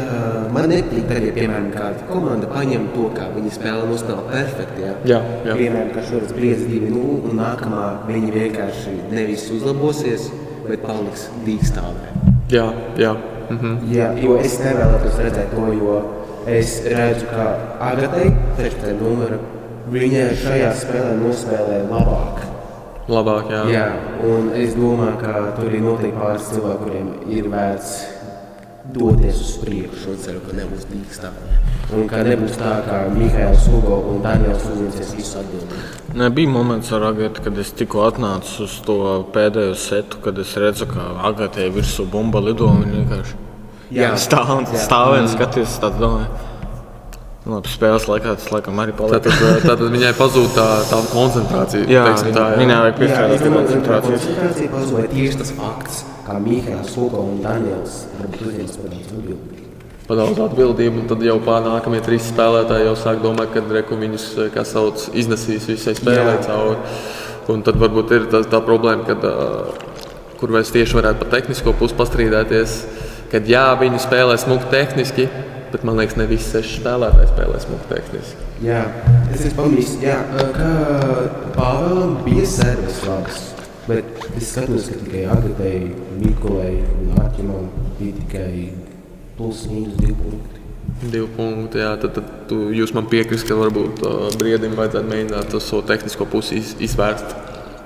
man nepatīk, tad, ja, piemēram, kāda komanda paņem to, kā viņi spēlē, nospēlē perfekti, Jā. Piemēram, kā šoreiz Briedis 2-0, un nākamā viņi vienkārši nevis uzlabosies, bet paliks dīkstāvē. Jā. Jā, jo es nevēlētos redzēt to, jo es redzu, ka Agatei, 16. numura, viņa šajā spēlē nospēlē labāk. Labāk, jā. Jā, un es domāju, ka tur ir noteikti pāris cilvēki, kuriem ir vērts doties uz priekšu. Es ceru, ka nebūs dīkstāvē. Un ka nebūs tā, kā Mihails Hugo un Daniels uzņemsies visu atbildību. Bija moments ar Agatu, kad es tikko atnācu uz to pēdējo setu, kad es redzu, ka Agatei virsū bumba lido un viņa vienkārši stāv un skaties tādu domāju. Labi, spēles laikā tas laikam arī paliek. Tātad viņai pazūd tā koncentrācija. Jā, tā, viņai vajag piestrādāt pie koncentrācijas. koncentrācijas. Koncentrācija pazūd tieši tas fakts, kā Mihails Hugo un Daniels varbūt uzņems par daudz atbildību. Pa daudz atbildību, un tad jau nākamie 3 spēlētāji jau sāk domāt, ka viņus, kā sauc, iznesīs visai spēlē cauri. Un tad varbūt ir tā problēma, kur mēs tieši varētu par tehnisko pusi pastrīdēties, kad jā, viņi spēlē smuki tehniski, bet man liekas, ne visi 6 spēlētāji spēlē smuki tehniski. Jā, es pamanīju, ka Pāvēlam bija servis labs, bet es skatos, ka tikai Agatei, Mikulei un Arķimam bija tikai plus-mínus 2 punkti. 2 punkti, jā, tad jūs man piekrist, ka varbūt Briedim vajadzētu mēģināt to savu tehnisko pusi izvērst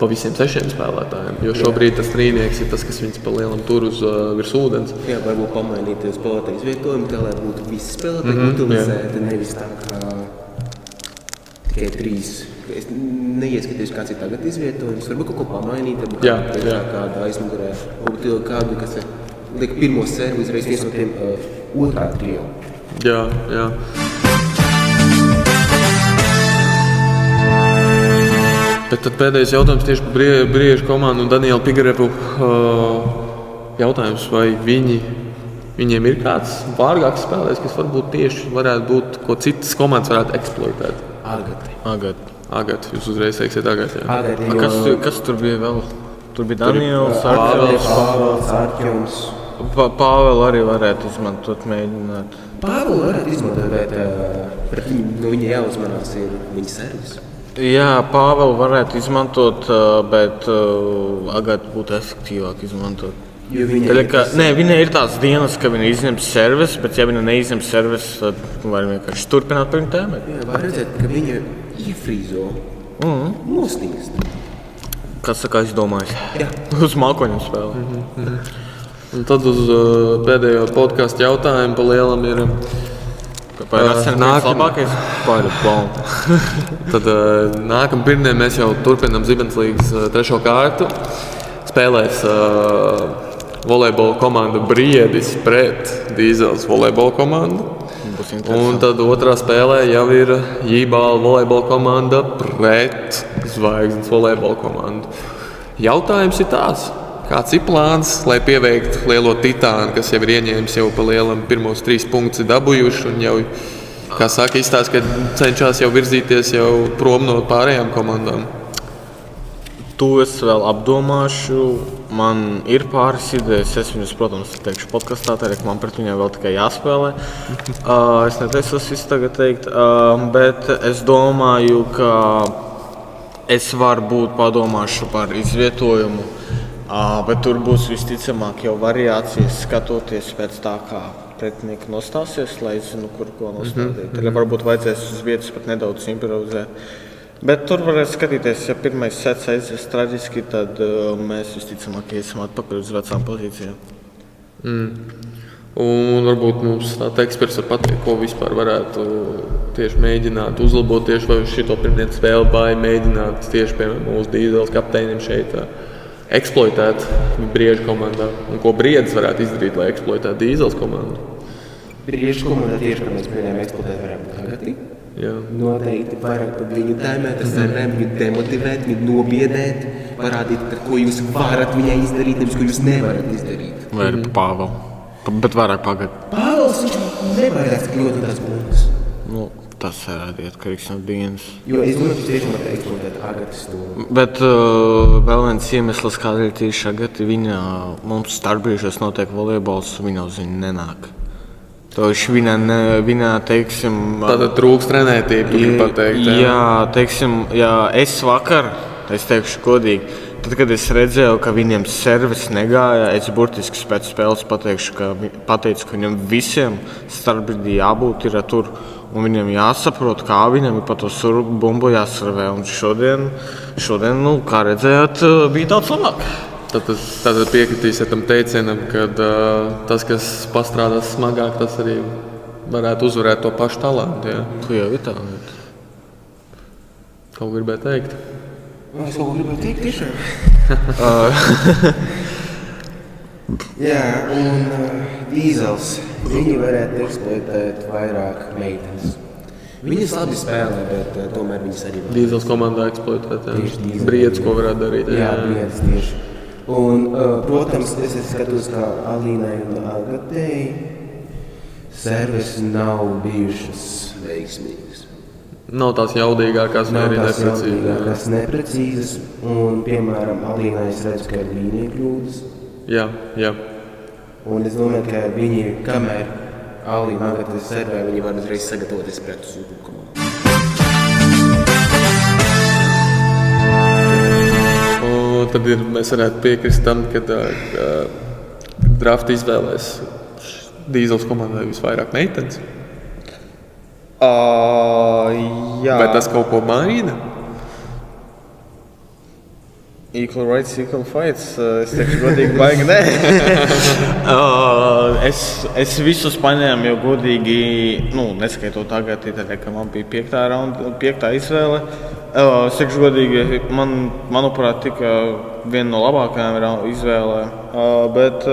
pa visiem 6 spēlētājiem, jo šobrīd tas trīnieks ir tas, kas viņus pa lielam tur uz virs ūdens. Jā, varbūt pamainīt spēlētāju izvietojumu, tā lai būtu visi spēlētāji utilizēti, nevis tā kā tikai 3. Es neieskatījos, kāds ir tagad izvietojums, varbūt kaut ko pamainīt, varbūt kādu aizmugurē, varbūt kādu, kas liek pirmo servu uzreiz viens no tiem otrā trio. Jā. Bet tad pēdējais jautājums tieši par Briežu komandu un Danielu Pigarevu. Jautājums, vai viņiem ir kāds vārgāks spēlējs, kas varbūt tieši varētu būt, ko citas komandas varētu eksploitēt? Agati. Jūs uzreiz teiksiet Agati. Kas tur bija vēl? Tur bija Daniels, Pāvels, Arķums. Pāvelu arī varētu izmantot, mēģināt. Pāvelu varētu izmantot, bet viņa jāuzmanās ir viņa servis. Jā, Pāvelu varētu izmantot, bet Agatu būtu efektīvāk izmantot. Viņai ir tāds dienas, ka viņa izņems servis, bet ja viņa neizņems servis, tad var vienkārši turpināt par viņu tēmēt. Jā, var redzēt, ka viņa iefrīzo, nostīst. Kas saka, aizdomājis? Jā. Uz mākoņiem spēlē. Un tad uz pēdējo podkāstu jautājumu pa lielam ir... Vai Arsenis labākais? Tad nākamā pirmdien mēs jau turpinām Zibenslīgas 3. kārtu. Spēlēs volejbola komanda Briedis pret Dīzels volejbola komandu. Un tad otrā spēlē jau ir Jībāla volejbola komanda pret Zvaigznes volejbola komandu. Jautājums ir tāds. Kāds ir plāns, lai pieveiktu lielo titānu, kas jau ir ieņēmis jau pa lielam pirmos 3 punktus dabūjuši un jau, kā saka, izstāsta, ka cenšas jau virzīties jau prom no pārējām komandām? To es vēl apdomāšu. Man ir pāris idejas. Es viņus, protams, teikšu podkastā, tā man pret viņiem vēl tikai jāspēlē. Es neteicu tas visu tagad teikt, bet es domāju, ka es varbūt padomāšu par izvietojumu. Bet tur būs visticamāk jau variācijas, skatoties pēc tā, kā pretinieki nostāsies, lai es zinu, kur ko nostādīt. Tad varbūt vajadzēs uz vietas pat nedaudz improvizēt. Bet tur varēs skatīties, ja pirmais sets aizies traģiski, tad mēs visticamāk iesim atpakaļ uz vecām pozīcijām. Un varbūt mums tāds eksperts var pateikt, ko vispār varētu tieši mēģināt uzlabot, tieši vai šito pirmdienas spēli vai mēģināt tieši piemēram mūsu Dīzeles kapteinim šeit eksploitēt Briežu komandā. Un ko Briedis varētu izdarīt, lai eksploitētu Dīzeles komandu? Briežu komandā tieši, kā mēs mēģinājām eksploatēt, varētu būt Agati. Jā. Noteikti vairāk par viņu tēmēt, viņu demotivēt, viņu nobiedēt, parādīt, ko jūs varat viņai izdarīt, nevis ko jūs nevarat izdarīt. Vai arī Pāvelu. Bet vairāk pagad. Pāvels, viņš nevarēs tik ļoti tās bundas. Tas ir atkarīgs no dienas. Jo es domāju, ka tiešām var eksploatēt Agatas to. Bet vēl viens iemesls, kādēļ tieši Agati mums starpbrīžos notiek volejbols, viņa uz viņu nenāk. Viņa, teiksim... Tātad trūks trenētība, tu gribi pateikt. Jā, teiksim, es vakar, es teikšu godīgi, tad, kad es redzēju, ka viņiem servis negāja, es burtiski pēc spēles pateicu, ka viņam visiem starpbrīdī jābūt ir tur. Un viņam jāsaprot, kā viņam ir pa to bumbu jāsarvē. Un šodien, kā redzējāt, bija daudz labāk. Tad piekritīsiet tam teicienam, ka tas, kas pastrādās smagāk, tas arī varētu uzvarēt to pašu talantu. Jā. Tu jau ir tā. Ko gribēju teikt? Es kaut ko gribēju teikt tiešām. Jā, un Dīzels. Viņi varētu eksploatēt vairāk meitenes. Viņas labi spēlē, bet tomēr viņas arī var. Dīzels komandā eksploatēt. Tieši Briedis, ko varētu darīt. Jā, Briedis tieši. Un, protams, es skatos, kā Alīnai un Agatei serves nav bijušas veiksmīgas. Nav tās jaudīgākās, vai arī neprecīzas. Un, piemēram, Alīnai es redzu, ka ir līnija kļūdas. Jā. Un es domāju, ka viņi, kamēr Alīna Agata servē, viņi var uzreiz sagatavoties pret uz uzbrukumu. Tad mēs varētu piekrist tam, ka drafta izvēlēs Dīzeles komandai visvairāk meitenes. Jā. Vai tas kaut ko maina? Equal rights, equal fights. Es teikšu godīgi, baigi nē. Es visus paņēmu jau godīgi, neskaitot tagad, ka man bija 5. izvēle. Es teikšu godīgi, manuprāt, tika viena no labākajām izvēlēm. Bet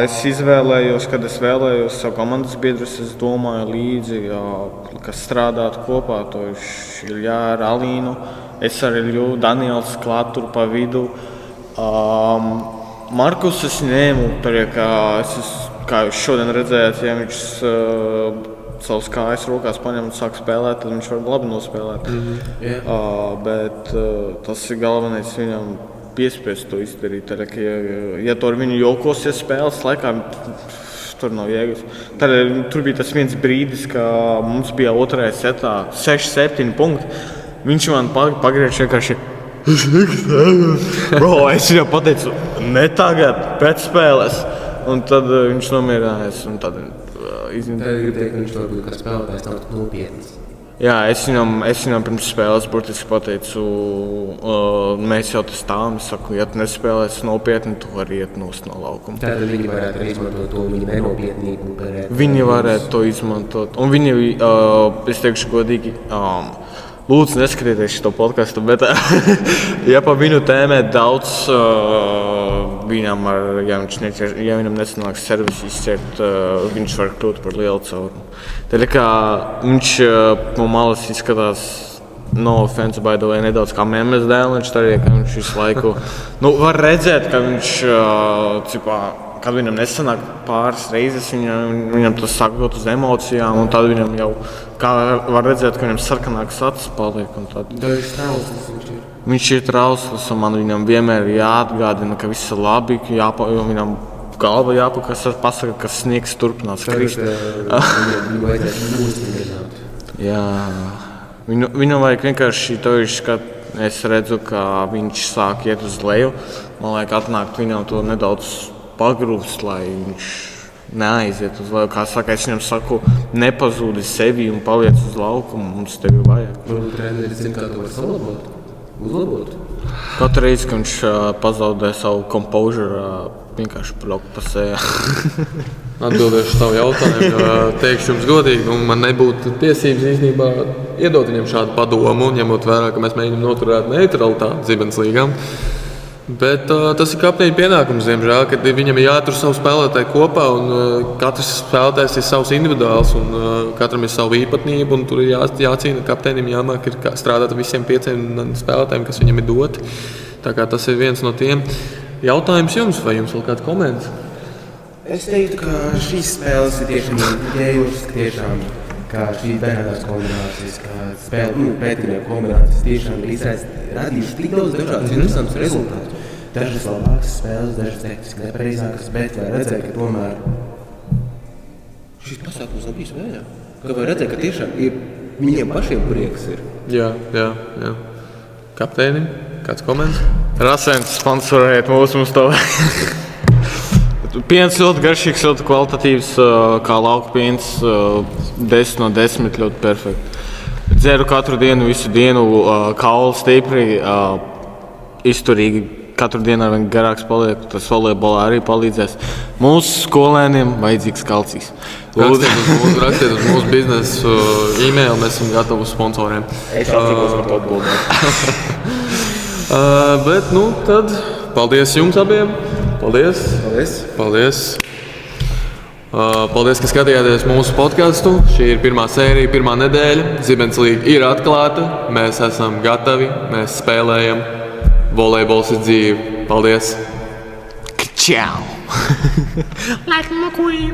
es izvēlējos, kad es vēlējos savu komandas biedrus, es domāju līdzi, kas strādātu kopā. To ir ar Alīnu. Es arī ļauju Daniels klāt tur pa vidu. Markus es ņēmu, kā jūs šodien redzējāt, ja viņš savus kājas rokās paņem un sāk spēlēt, tad viņš var labi nospēlēt. Bet tas ir galvenais viņam piespiest to izdarīt. Ja to ar viņu jokosies spēles laikā, tur nav jēgas. Tad tur bija tas viens brīdis, ka mums bija otrajā setā 6-7 punkti. Viņš man pagriež vienkārši. Bro, es viņam pateicu, ne tagad, pēc spēles. Un tad viņš nomierinājās. Un tad Tad gribu teikt, ka viņš varbūt kā spēlētājs nav tik nopietns. Jā, es viņam pirms spēles burtiski pateicu, mēs jau te stāvam. Es saku, ja tu nespēlēsi nopietni, tu vari iet nost no laukuma. Tātad viņi varētu arī izmantot to viņa nenopietnību. Viņi varētu to izmantot. Un viņi, es teikšu godīgi, lūdzu neskatieties šo podcastu, bet ja pa viņu tēmē daudz, viņam, ja viņam nesanāks servisu izķert, viņš var kļūt par lielu caurumu. Tad kā viņš no malas izskatās, no offense by the way, nedaudz kā memes dēliņš, arī ka viņš visu laiku, var redzēt, ka viņš, kad viņam nesanāk pāris reizes, viņam tas sāk dot uz emocijām, un tad viņam jau, kā var redzēt, ka viņam sarkanāks acis paliek. Dažs trauslis viņš ir. Viņš ir trauslis, un man viņam vienmēr ir jāatgādina, ka viss ir labi, jo viņam galva pasaka, ka sniegs turpinās krist. Viņu vajadzētu nostiprināt. Jā, viņam vajag vienkārši to, ka es redzu, ka viņš sāk iet uz leju. Man vajag atnākt viņam to nedaudz pagrūst, lai viņš neaiziet uz leju. Kā saka, es viņam saku, nepazūdi sevi un paliec uz laukumu, mums tevi vajag. Varbūt treneris zina, kā to var salabot, uzlabot. Katru reizi, kad viņš pazaudē savu composure, vienkārši braukt pa sejā. Atbildēšu tavu jautājumu, teikšu jums godīgi, man nebūtu tiesības īstenībā iedot viņam šādu padomu, ņemot vērā, ka mēs mēģinām noturēt neutralitāti Zibens līgām. Bet tas ir kapteiņa pienākums, diemžēl, kad viņam ir jātur savu spēlētāju kopā, un katrs spēlētājs ir savs individuāls, un katram ir sava īpatnība, un tur ir jācīna, kapteinim jāmāk ir strādāt ar visiem 5 spēlētājiem, kas viņam ir doti. Tā kā tas ir viens no tiem. Jautājums jums, vai jums vēl kāds komentārs? Es teiktu, ka šīs spēles ir tiešām idejušas, tiešām, kā šīs dažādās kombinācijas, kā pētnieku kombinācijas tiešām ir radījušas tik daudz dažādas interesantas rezultātus. Dažas labākas spēles, dažas tehniski nepareizākas, bet var redzēt, ka tomēr šis pasākums nav bijis vējā. Ka var redzēt, ka tiešām ir viņiem pašiem prieks ir. Jā. Kapteinim, kāds komentārs? Rasens sponsorējiet mums to. Piens ļoti garšīgs, ļoti kvalitatīvs, kā lauka piens, 10 no 10, ļoti perfekti. Dzeru katru dienu, visu dienu, kauli stipri, izturīgi, katru dienu arvien garāks paliek, tas volejbolā arī palīdzēs. Mūsu skolēniem vajadzīgs kalcijs. Rakstiet uz mūsu biznesu e-mail, mēs esam gatavi uz sponsoriem. Es atcīkos par to atbildēt. Bet, tad paldies jums abiem. Paldies. Paldies, ka skatījāties mūsu podcastu. Šī ir pirmā sērija, pirmā nedēļa. Zibens līga ir atklāta. Mēs esam gatavi, mēs spēlējam. Volejbols ir dzīve. Paldies! Čau! Like my queen!